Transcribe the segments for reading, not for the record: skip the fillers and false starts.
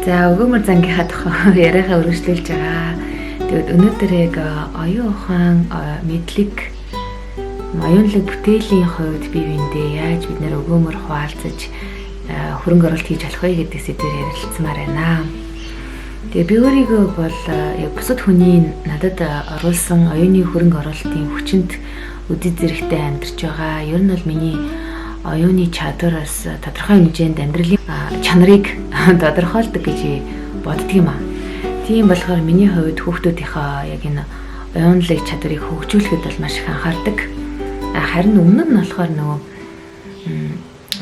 За өгөөмөр зангийнхаа тухай яриагаа өргөжлүүлж байгаа. Тэгэд өнөөдөр яг оюун ухаан мэдлэг оюунлаг бүтээлийн хувьд бие биендээ яаж бид нэр өгөөмөр хуваалцаж хөрөнгө оруулалт хийж болох вэ гэдэг сэдвээр ярилцмаар байна. Тэгээ би өөрийгөө бол яг бусад хүний надад оруулсан оюуны хөрөнгө оруулалтын хүчинд үдэд зэрэгтэй амьдарч байгаа. Ер нь бол миний оюуны чадвараас тодорхой хэмжээнд амьдралын чанарыг тодорхойлдог гэж боддөг юм аа. Тийм болохоор миний хувьд хүүхдүүдийнхээ яг энэ оюунлаг чадварыг хөгжүүлэхэд бол маш их анхаардаг. Харин өмнө нь болохоор нөгөө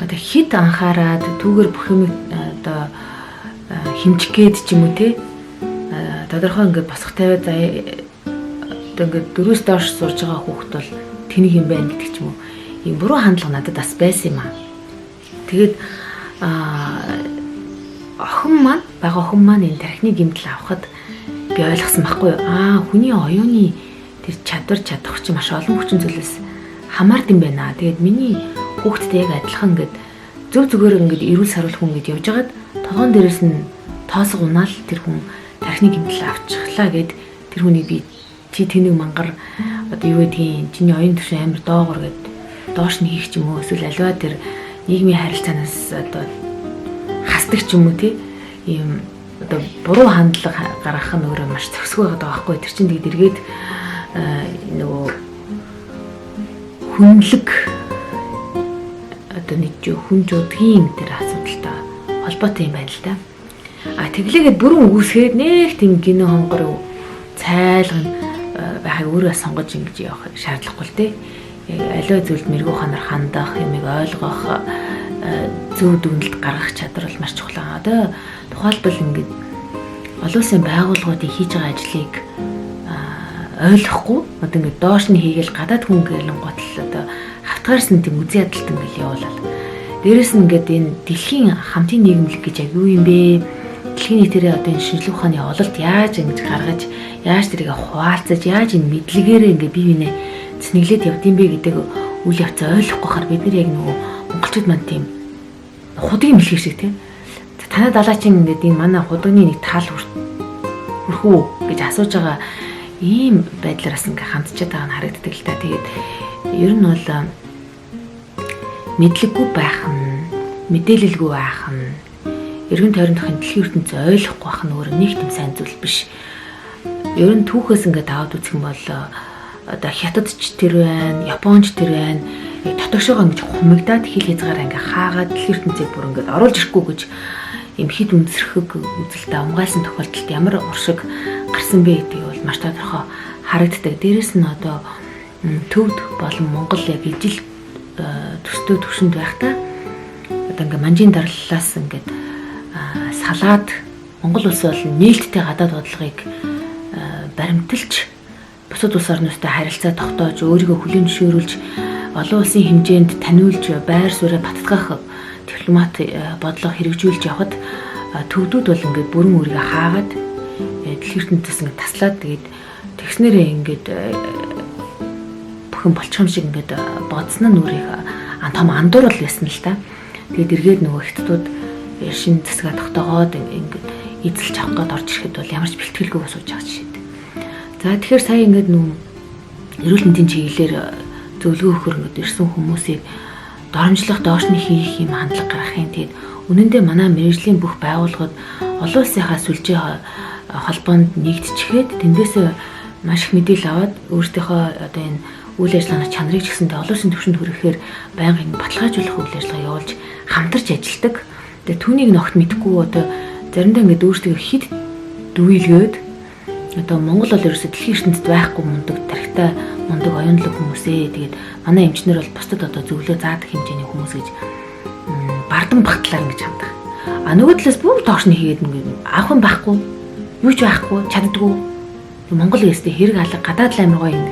одоо хит анхаарад түүгээр бүх юм одоо хэмжих гээд ч юм уу те тодорхой ингээд босох тавиад одоо ингээд дөрөвс доош сурж байгаа хүүхд бол тэнийг юм байна гэдэг ч юм уу. Ийм буруу хандлага надад бас байсан юм аа. Тэгээд бага охин маань энэ тархины гэмтэл авахад би ойлгосон байхгүй юу? Хүний оюуны тэр чадвар чадах чинь маш олон хүчин зүйлээс хамаард юм байна. Тэгээд миний хүүхдтэй яг адилхан ингээд зөв зүгээр ингээд эрүүл саруул хүн ингээд явж байгаад толгоон дээрээс нь тоосго унаал тэр хүн тархины гэмтэл авчихлаа гэд тэр хүний би чи тэнэг мангар одоо юу гэдгийг чиний оюун түвшин амар доогор гэд доош нь хийх ч юм уу эсвэл аливаа тэр нийгмийн харилцаанаас одоо хасдаг ч юм уу тий ийм одоо буруу хандлага гаргах нь өөрөө маш зөксгөө байгаа байхгүй тэр чинь тэгээд эргээд нөгөө хүнлэг одоо нэг хүнж удгийн тэр асуудалтай холбоотой юм байна л да. Тэглээгээд бүрэн үгүйсгээд нэг тийм гинэ хонгор цайлган байхыг өөрөө сонгож ингэж явах шаардлагагүй л дээ. Аливаа зүйлд мэрэгүү ханаар хандах, юмыг ойлгох, зөв дүгнэлт гаргах чадвар бол маш чухал. Одоо тухайлбал ингээд олон улсын байгууллагуудын хийж байгаа ажлыг ойлгохгүй одоо ингээд доош нь хийгээл гадаад хүн гэлэн готл одоо хавтгаарс нь тийм үзий ядалт ингээд явуулаад. Дээрэс нь ингээд энэ дэлхийн хамтын нийгэмлэг гэж яг юу юм бэ? Дэлхийн нийтээрээ одоо энэ шинжлэх ухааны ололт яаж ингэж гаргаж, яаж тэрийг хуваалцаж, яаж энэ мэдлэгээрээ ингээд бие биенээ цэнэглээд явдсан бэ гэдэг үйл явцаа ойлгохгүй хаар бид нар яг нөгөө монголчууд маань тийм худгийн мэлхий шиг тийм танай далаачин ингээд энэ манай худганы нэг таал хүрх үү гэж асууж байгаа ийм байдлаараас ингээд хандчихад байгаа нь харагддаг л та. Тэгээд ер нь бол мэдлэггүй байх нь, мэдээлэлгүй байх нь, эргэн тойрныхын дэлхийн ертөнцийг ойлгохгүй байх нь өөрөө нэг тийм сайн зүйл биш. Ер нь түүхээс ингээд аваад үзэх юм бол одоо хятадч тэр байна, японч тэр байна. Дотогшоогоо ингэж хумигдаад хил хязгаараа ингээ хаагаад дэлхийн ертөнцийг бүр ингээд оруулж ирэхгүй гэж юм хит үнсэрхэг үзэлтэй умгаалсан тохиолдолд ямар уршиг гарсан бэ гэдгийг бол маш тодорхой харагддаг. Дээрэс нь одоо төвд болон Монгол яг ижил төстэй төвшөнд байхдаа одоо ингээ манжийн дарлалаас ингээд салаад Монгол улс бол нээлттэй гадаад бодлогыг баримталж бусад улс орнуудтай харилцаа тогтоож өөрийгөө хүлээн зөвшөөрүүлж олон улсын хэмжээнд таниулж байр сууриа баттгах дипломат бодлого хэрэгжүүлж явхад төвдүүд бол ингээд бүрэн өөрийгөө хаагаад дэлхийн ертөнцөөс ингээд таслаад тэгээд тэгснээрээ ингээд бүхэн болчих юм шиг ингээд бодсон нь өөрийгөө том андуур бол байсан л та. Тэгээд эргээд нөгөө хятадууд шин засгаа тогтоогоод ингээд эзэлж авах гээд орж ирэхэд бол ямар ч бэлтгэлгүй сууж байгаа жишээ. За тэгэхээр сая ингээд нүү эрүүл мэндийн чиглэлээр зөвлөгөө өгөхөр ингээд ирсэн хүмүүсийг доромжлох доошны хийх юм хандлага гаргахын тэгээд үнэн дээр манай мэргэжлийн бүх байгууллагууд олон улсынхаа сүлжээ холбоонд нэгдчихэд тэндээсээ маш их мэдээлэл аваад өөрсдийнхөө одоо энэ үйл ажиллагааны чанарыг ч гэсэндээ олон улсын түвшинд хүрэхээр байнгын баталгаажуулах үйл ажиллагаа явуулж хамтарч ажилладаг. Тэгээд түүнийг ногт мэдгүй одоо заримдаа ингээд өөрсдөө хэд дүйлгээд одоо Монгол бол ерөөсөд дэлхийн ертөнцид байхгүй мундаг тархитай мундаг оюунлаг хүмүүсээ тэгээд манай эмчнэр бол бусдад одоо зөвлөө заадаг хэмжээний хүмүүс гэж бардан багтлаар ингэж хандах. Нөгөө талаас бүр доош нь хийгээд ингээд авах юм байхгүй юу ч байхгүй чаддгүй Монгол үстэй хэрэг алга гадаад л амир гоё юм.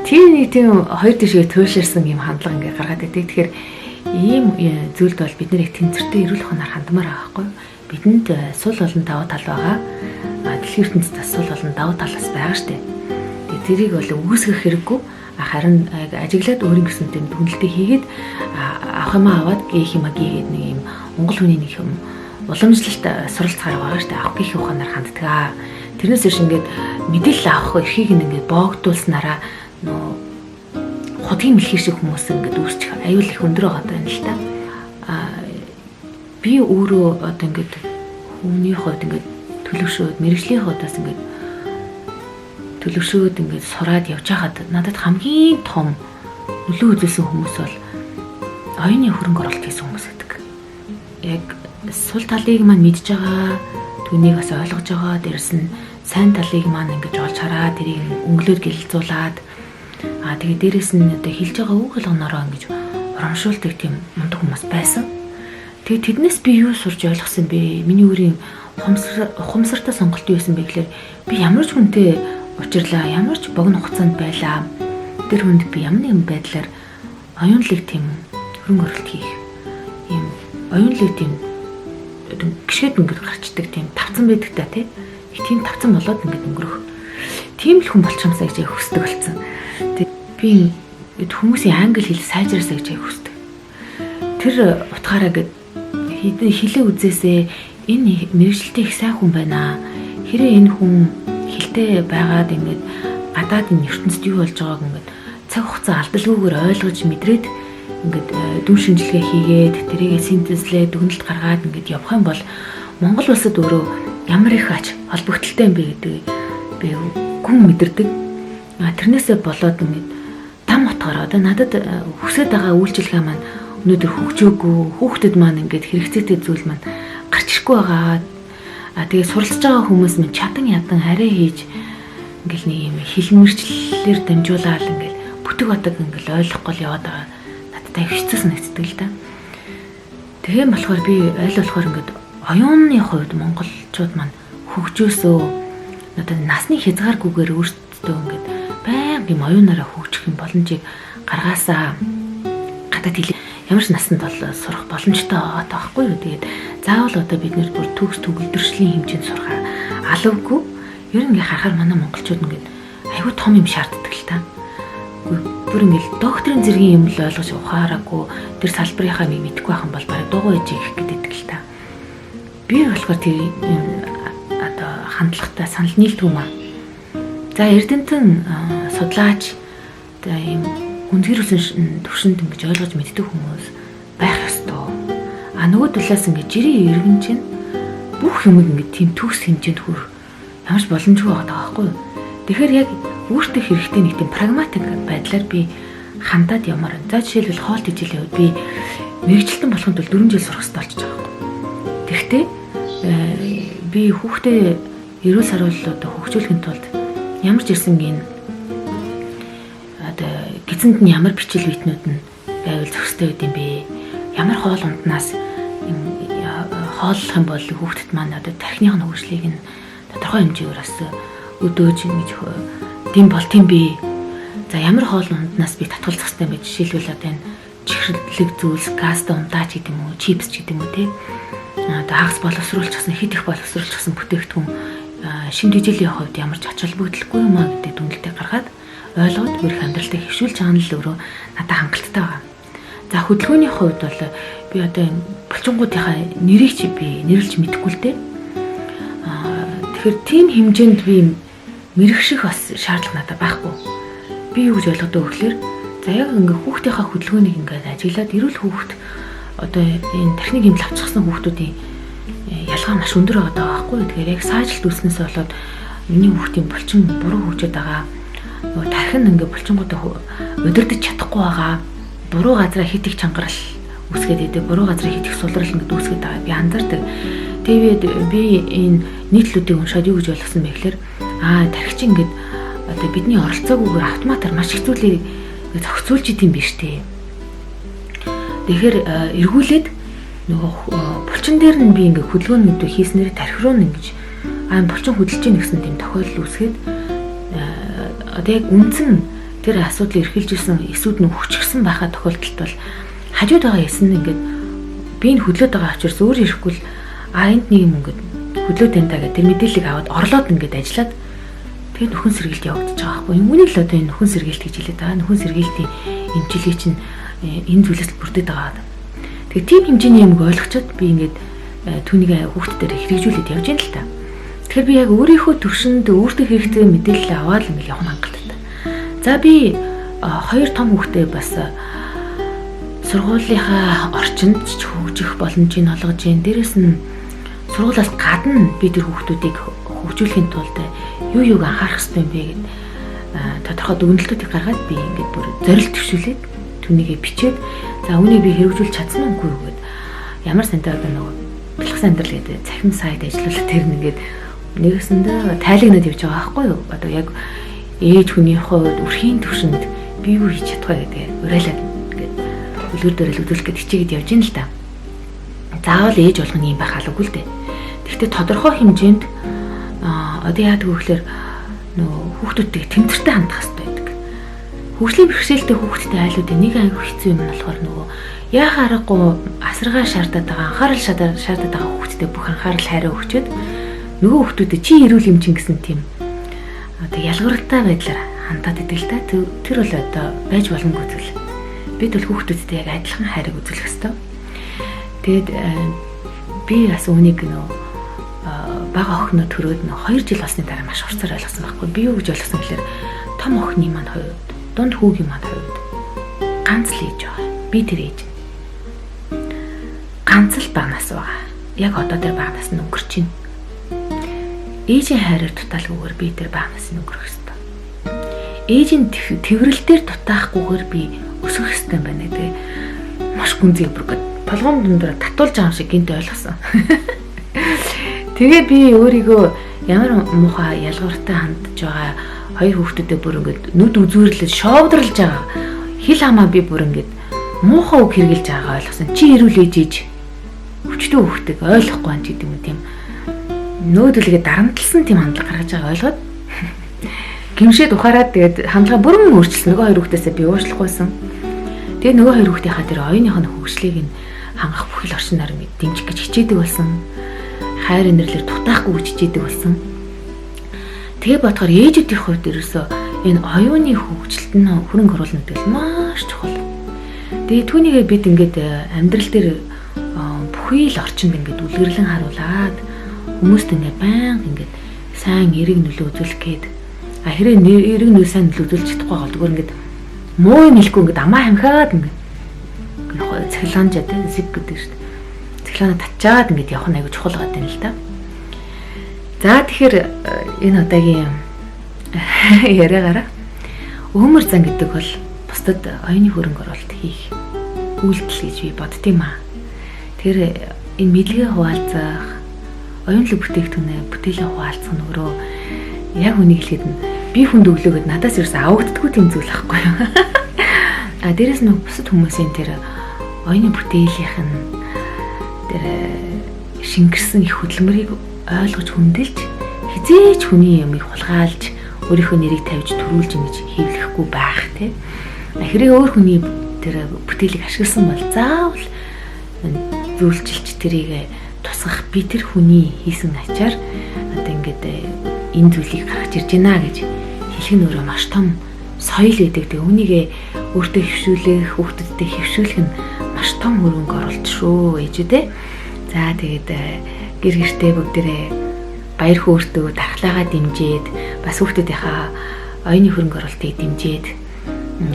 Тийм нэг тийм хоёр тишээ туйлширсан юм хандлага ингээд гаргаад байдаг. Тэгэхээр ийм зүйлд бол бид нэр их тэнцвэртэй эрүүл ухаанаар хандмаар байгаа байхгүй. Бидэнд сул болон давуу тал байгаа. Дэлхийн ертөнцид сул болон давуу талаас байгаа штэ. Тэгээд тэрийг бол үүсгэх хэрэггүй. Харин ажиглаад өөрийн гэсэн тийм дүгнэлтийг хийгээд авах юм аваад гээх юм гээгээд нэг юм монгол хүний нэг юм уламжлалт суралцгаар байгаа шүү дээ. Авах гэх ухаанаар ханддаг. Тэрнээс биш ингээд мэдээлэл авах эрхийг ингээд боогдуулснараа нөө хотгийн мэлхий шиг хүмүүс ингээд үүсчих аюул их өндөр байгаа юм л та. Би өөрөө одоо ингээд хүмүүний хувьд ингээд төлөвшөөд мэрэгжлийн хувьдаас ингээд төлөвшөөд ингээд сураад явж байхад надад хамгийн том нөлөө үзүүлсэн хүмүүс бол оюуны хөрөнгө оруулалт хийсэн хүмүүс гэдэг. Яг сул талыг маань мэдж байгаа, түүнийг бас ойлгож байгаа, дээрэс нь сайн талыг маань ингэж олж хараад тэрийг өнгөлөөр гялцуулаад тэгээ дээрэс нь одоо хэлж байгаа үг болгоноороо ингэж урамшуулдаг тийм мундаг хүмүүс байсан. Тэгээ тэднээс би юу сурч ойлгосон бэ? Миний өөрийн ухамсартай сонголт юу байсан бэ гэхээр би ямар ч хүнтэй учирлаа, ямар ч богино хугацаанд байлаа. Тэр хүнд би ямар нэгэн байдлаар оюунлаг тийм хөрөнгө оруулалт хийх юм оюунлаг тийм гişгэд ингээд гарчдаг тийм тавцан байдаг та тий. Их тийм тавцан болоод ингээд өнгөрөх. Тийм л хүн болчихсоо гэж хүсдэг болсон. Тэг би хүмүүсийн англи хэл сайжраасаа гэж хүсдэг. Тэр утгаараа гээд хилээ үзээсээ энэ мэрэгчлээ их сайн хүн байна. Хэрэг энэ хүн хилтэй байгаад ингээд гадаадын ертөнцид юу болж байгааг ингээд цаг хугацаа алдалгүйгээр ойлгож мэдрээд ингээд дүн шинжилгээ хийгээд тэрийгэ синтезлээ дүгнэлт гаргаад ингээд явах юм бол Монгол улсад өөрөө ямар их ач холбогдолтой юм бэ гэдэг би гүн мэдэрдэг. Тэрнээсээ болоод ингээд там утгаараа одоо надад хүсэж байгаа үйлчилгээ маань өнөөдөр хөгжөөгүй, хүүхдэд маань ингээд хэрэгцээтэй зүйл маань гарч ирэхгүй байгаа. Тэгээ суралцж байгаа хүмүүс минь чадан ядан арай хийж ингээл нэг юм хэлмэрчлэлээр дамжуулаад ингээл бүтэг батаг ингээл ойлгохгүй л яваад байгаа. Надад аяг хэцүү санагддаг л да. Тийм болохоор би аль болохоор ингээд оюуны хувьд монголчууд маань хөгжөөсөө надад насны хязгааргүйгээр өөрсдөө ингээд баян юм оюунаараа хөгжих юм боломжийг гаргаасаа гадаад хэл ямар ч насанд бол сурах боломжтой байгаа таахгүй юу. Тэгээд заавал одоо бид нэр бүр төгс төгөлдрөшлийн хэмжээнд сурах алавгүй. Ер нь ингээ харахаар манай монголчууд ингээд аюу том юм шаарддаг л та. Бүр ингээл докторийн зэргийн юм л ойлгож ухаараагүй тэр салбарынхаа нэг мэдэхгүй байх юм бол бараг дуугүй ээж их гэдэг л та. Би болохоор тэр одоо хандлагатай санал нийлдэг юм аа. За Эрдэнэтэн судлаач одоо ийм гүнзгийрүүлсэн төвшөнд ингэж ойлгож мэддэг хүмүүс байх ёстой. Нөгөө талаас ингэж жирийн иргэн чинь бүх юм ингэ тийм төгс хэмжээнд хүрэх ямар ч боломжгүй байгаа байхгүй юу. Тэгэхээр яг өөртөө хэрэгтэй нэг тийм прагматик байдлаар би хандаад ямар. За жишээлбэл хоолт хичээлийн үед би мэрэгчлэн болохын тулд 4 жил сурах хэрэгтэй болчихж байгаа байхгүй. Тэгэхдээ би хүүхдээ эрүүл сарууллууд хөгжүүлэхийн тулд ямар ч ирсэн гин одоо гизэнд нь ямар бичил битнүүд нь байвал зохистой байд юм бэ? Ямар хоол унднаас хооллох юм бол хүүхдэд маань одоо тархиных нь хөгжлийг нь тодорхой хэмжээгээр бас өдөөж ингэж тийм бол тийм бэ. За ямар хоол унднаас би татгалзах хэрэгтэй байж жишээлбэл одоо энэ чихэрлэг зүйлс, газтай ундаач гэдэг юм уу, чипс гэдэг юм уу те. Одоо хагас боловсруулчихсан, хит их боловсруулчихсан бүтээгдэхүүн шинэ дэжлийн хувьд ямар ч ач холбогдолгүй юм а гэдэг дүнэлтээ гаргаад ойлгоод бүрх амьдралтыг хэвшүүлж байгаа нь л өөрөө надад хангалттай байгаа. За хөдөлгөөний хувьд бол би одоо энэ булчингуудынхаа нэрийг чи би нэрлж мэдэхгүй л дээ. Тэгэхээр тийм хэмжээнд би мэрэгших бас шаардлага надад байхгүй. Би юу гэж ойлгодоо гэхээр за яг ингээ хүүхдийнхаа хөдөлгөөнийг ингээд ажиглаад эрүүл хүүхд одоо энэ техник хэмжил авчихсан хүүхдүүдийн ялгаа маш өндөр байгаа байхгүй. Тэгэхээр яг саажилт үүснээс болоод миний хүүхдийн булчин буруу хөгжөд байгаа. Нөгөө тархин ингээ булчингуудаа удирдах чадахгүй байгаа. Буруу газараа хит их чангарал үүсгээд идэг. Буруу газараа хит их сулрал ингээ үүсгээд байгаа. Би анзаардаг. Тэгээд би энэ нийтлүүдийг уншаад юу гэж ойлгосон бэ гэхээр тархич ингээд одоо бидний оролцоогүйгээр автоматар маш их зүйлийг зохицуулж идэм биш үү. Тэгэхээр эргүүлээд нөгөө булчин дээр нь би ингээ хөдөлгөөнүүд хийснээр тархи руу нь ингэж булчин хөдөлж ийн гэсэн тийм тохиолдол үүсгээд одоо яг үндсэн тэр асуудал эрхэлж исэн эсүүд нь хүчгсэн байхаа тохиолдолд бол хажууд байгаа эс нь ингээд би энэ хөдлөөд байгаа учраас өөр ирэхгүй л энд нэг юм ингээд хөдлөө таньтаа гэдэг тэр мэдээллийг аваад орлоод ингээд ажиллаад тэгээд нөхөн сэргээлт явагдаж байгаа байхгүй. Үүнийг л одоо энэ нөхөн сэргээлт гэж хэлээд байгаа. Нөхөн сэргээлтийн эмчилгээ чинь энэ зүйлээс бүрдээд байгаа. Тэгээд тийм хэмжээний юмг ойлгочоод би ингээд түүнийг хүүхдүүдээр хэрэгжүүлээд явж байна л та. Тэгэхээр би яг өөрийнхөө төвшөнд өөртөө хэрэгтэй мэдээлэл аваад л явах хангалттай. За би хоёр том хүүхдээ бас сургуулийнхаа орчинд ч хөгжих боломжийг олгож байна. Дээрээс нь сургуулиас гадна би тэр хүүхдүүдийг хөгжүүлэхийн тулд юуг анхаарах хэрэгтэй юм бэ гэд тодорхой дүгнэлтүүдийг гаргаад би ингээд бүр зорилт төвшүүлээд түүнийг бичээд за үүнийг би хэрэгжүүлж чадсан уу үгүй юу гэд ямар сантай одоо нөгөө бэлгсэн амьдрал гэдэг цахим сайд ажиллуулах тэр нэгээд нэгэсэндээ тайлагнаад явж байгаа байхгүй юу? Одоо яг ээж хүний хувьд өрхийн төвшөнд би юу хийж чадах вэ гэдэг уриалаад ингээд үлгэр дээрэл үзүүлэх гэж хичээгээд явж ийн л да. Заавал ээж болгоны юм байх алгүй л дээ. Гэхдээ тодорхой хэмжээнд одоо яадаг вэ гэхээр нөгөө хүүхдүүдтэй тэмцэртэй хандах хэрэгтэй байдаг. Хөгжлийн бэрхшээлтэй хүүхдтэй айлуудын нэг аягүй хэцүү юм нь болохоор нөгөө яхаа аргагүй асаргаа шаардаад байгаа анхаарал шаардаад байгаа хүүхдтэй бүх анхаарал хайраа өгчөөд нөгөө хүүхдүүдэд чи эрүүл юм чин гэсэн тийм одоо ялгартай байдлаар хандаад идэг л та. Тэр бол одоо байж боломгүй зүйл. Бид бол хүүхдүүдтэй яг адилхан хайрыг үзүүлэх ёстой. Тэгэд би бас үүнийг нөгөө бага охиноо төрөөд 2 жил болсны дараа маш хурцаар ойлгосон байхгүй. Би юу гэж ойлгосон гэхээр том охины маань хувьд, дунд хүүгийн маань хувьд ганц л ээж байгаа. Би тэр ээж. Ганц л багнаас байгаа. Яг одоо тэр багнаас нь өнгөрч байна. Ээжийн хайраар дутаалгүйгээр би тэр багнаас нь өнгөрөх ёстой. Ээжийн тэрвэрлэлээр дутаахгүйгээр би өсөх ёстой юм байна гэдэг. Маш гүнзгий бүргэд толгоон дундаа татуулж байгаа юм шиг гинт ойлгосон. Тэгээ би өөрийгөө ямар муухай ялгартай хандж байгаа хоёр хүүхдүүдэд бүр ингээд нүд үзүүрлээ шоовдрлж байгаа. Хил хамаа би бүр ингээд муухай үг хэрглэж байгаагаа ойлгосон. Чи ирүүлээж ээж хүчтэй хүүхдийг ойлгохгүй юм гэдэг юм тийм. Нөөдөлгээ дарамтлсан тийм хандлага гаргаж байгааг ойлгоод гимшээд ухаарад тэгээд хандлага бүрэн өөрчлөсөн. Нөгөө хоёр хүүхдээсээ би уушлахгүйсэн. Тэгээ нөгөө хоёр хүүхдийнхаа тэр оюуных нь хөгжлийг нь хангах бүхэл орчноор ингээд дэмжих гэж хичээдэг болсон. Хайр инэрлэр дутаахгүй гэж хичээдэг болсон. Тэгээ бодохоор ээжүүдийн хувьд ерөөсөө энэ оюуны хөгжилт нь хөрөнгө оруулалт гэдэг маш чухал. Тэгээ түүнийгээ бид ингээд амьдрал дээр бүхий л орчинд ингээд үлгэрлэн харуулад хүмүүст ингээд байнга ингээд сайн эрэг нөлөө үзүүлэх гээд хэрэг эрэг нөлөө сайн нөлөө үзүүлж чадахгүй бол зүгээр ингээд муу юм хэлэхгүй ингээд амаа хамхаад ингээд цэглаанжаа тийм зиг гэдэг шүү дээ. Цэглаанаа татчаад ингээд явах нь аягүй чухал байгаа юм л да. За тэгэхээр энэ удаагийн яриагаараа өмөр зан гэдэг бол бусдад оюуны хөрөнгө оруулалт хийх үйлдэл гэж би боддtiin маа. Тэр энэ мэдлэгээ хуваалцах, оюунлаг бүтээгдэхүүнээ бүтээлээ хуваалцах нь өөрөө яг үнийг хэлэхэд би хүнд өглөөгд надаас ерөөс авагддаггүй тийм зүйл байхгүй юу. Дээрээс нь бусад хүмүүсийн тэр оюуны бүтээлийнх нь тэр шингэрсэн их хөдөлмөрийг ойлгож хүндэлж хизээч хүний ямыг хулгайлж өөрийнхөө нэрийг тавьж төрүүлж ингэж хийвлэхгүй байх тий. Хэрэг өөр хүний тэр бүтээлийг ашигласан бол заавал зөвлөлжилч тэрийг тусгах би тэр хүний хийсэн ачаар одоо ингээд энэ зүйлийг гаргаж ирж байна гэж хэлэх нь өөрөө маш том соёл гэдэг. Тэгээ үнийгээ өөртөө хөвшүүлэх, хүүхдүүдтэй хөвшүүлэх нь маш том хөрөнгө оруулалт шүү ээжүүдээ. За тэгээд гэр гэртээ бүгдээрээ баяр хөөртөө дархлаагаа дэмжиэд бас хүүхдүүдийнхаа оюуны хөрөнгө оруулалтыг дэмжиэд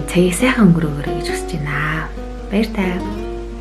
цагийг сайхан өнгөрөөгөөрэй гэж хүсэж байна. Баяр таа.